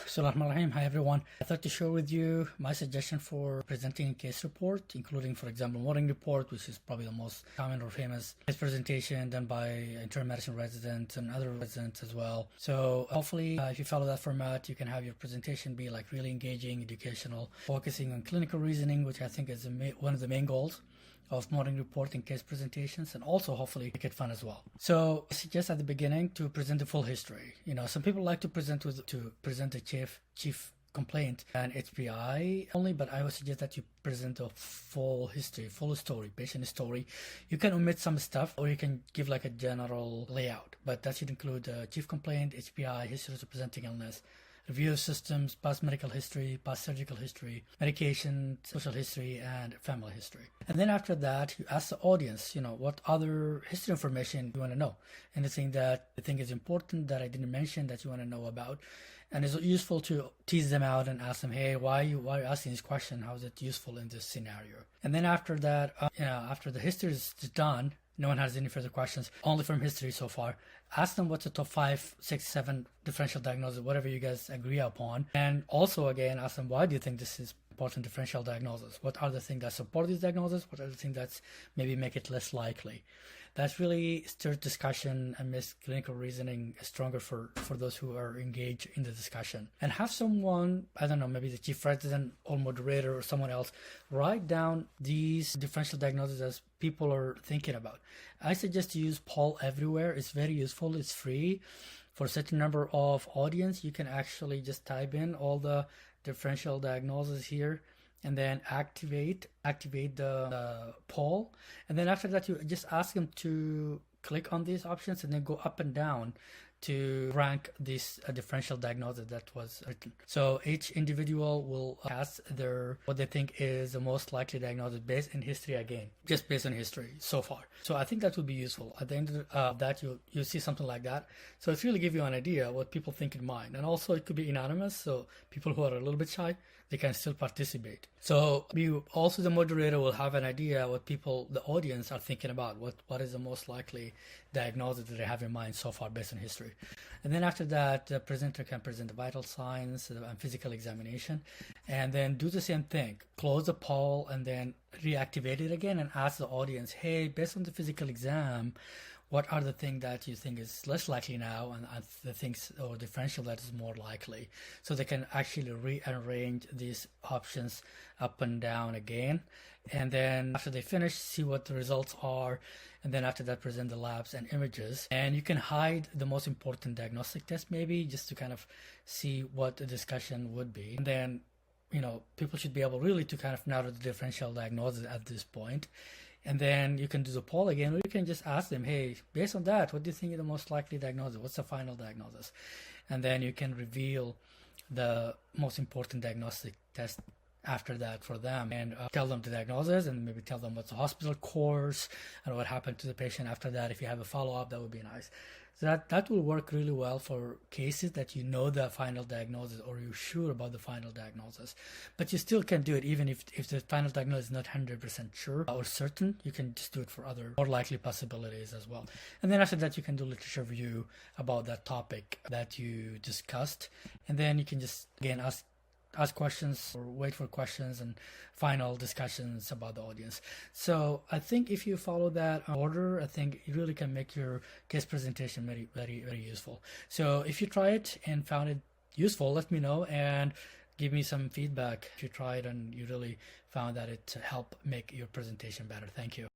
Bismillahirrahmanirrahim. Hi everyone. I thought to share with you my suggestion for presenting a case report, including, for example, morning report, which is probably the most common or famous case presentation done by internal medicine residents and other residents as well. So hopefully, if you follow that format, you can have your presentation be like really engaging, educational, focusing on clinical reasoning, which I think is one of the main goals of morning report and case presentations, and also hopefully make it fun as well. So I suggest at the beginning to present the full history. Some people like to present the chief complaint and HPI only, but I would suggest that you present a full history, full story, patient story. You can omit some stuff, or you can give like a general layout, but that should include chief complaint, HPI, history of presenting illness, review of systems, past medical history, past surgical history, medication, social history, and family history. And then after that, you ask the audience, what other history information you want to know. Anything that you think is important that I didn't mention that you want to know about. And it's useful to tease them out and ask them, hey, why are you asking this question? How is it useful in this scenario? And then after that, after the history is done, no one has any further questions, only from history so far. Ask them what's the top 5, 6, 7 differential diagnosis, whatever you guys agree upon. And also, again, ask them, why do you think this is important differential diagnosis? What are the things that support this diagnosis? What are the things that maybe make it less likely? That's really stirs discussion and makes clinical reasoning stronger for those who are engaged in the discussion. And have someone, I don't know, maybe the chief resident or moderator or someone else, write down these differential diagnoses as people are thinking about. I suggest to use poll everywhere. It's very useful. It's free. For a certain number of audience, you can actually just type in all the differential diagnoses here, and then activate the poll. And then after that, you just ask them to click on these options and then go up and down to rank this differential diagnosis that was written. So each individual will cast what they think is the most likely diagnosis based in history, again, just based on history so far. So I think that would be useful. At the end of that, you'll see something like that. So it's really give you an idea what people think in mind. And also it could be anonymous, so people who are a little bit shy, they can still participate. So also the moderator will have an idea what the audience are thinking about, what is the most likely diagnosis that they have in mind so far based on history. And then after that, the presenter can present the vital signs and physical examination, and then do the same thing. Close the poll and then reactivate it again and ask the audience, hey, based on the physical exam, what are the things that you think is less likely now, and the things or differential that is more likely? So they can actually rearrange these options up and down again. And then after they finish, see what the results are. And then after that, present the labs and images. And you can hide the most important diagnostic test maybe, just to kind of see what the discussion would be. And then, people should be able really to kind of narrow the differential diagnosis at this point. And then you can do the poll again, or you can just ask them, hey, based on that, what do you think is the most likely diagnosis? What's the final diagnosis? And then you can reveal the most important diagnostic test after that for them, and tell them the diagnosis, and maybe tell them what's the hospital course and what happened to the patient after that. If you have a follow-up, that would be nice. So that will work really well for cases that you know the final diagnosis, or you're sure about the final diagnosis. But you still can do it even if the final diagnosis is not 100% sure or certain. You can just do it for other more likely possibilities as well. And then after that, you can do literature review about that topic that you discussed. And then you can just, again, ask questions or wait for questions and final discussions about the audience. So I think if you follow that order, I think it really can make your case presentation very, very, very useful. So if you try it and found it useful, let me know and give me some feedback if you tried and you really found that it helped make your presentation better. Thank you.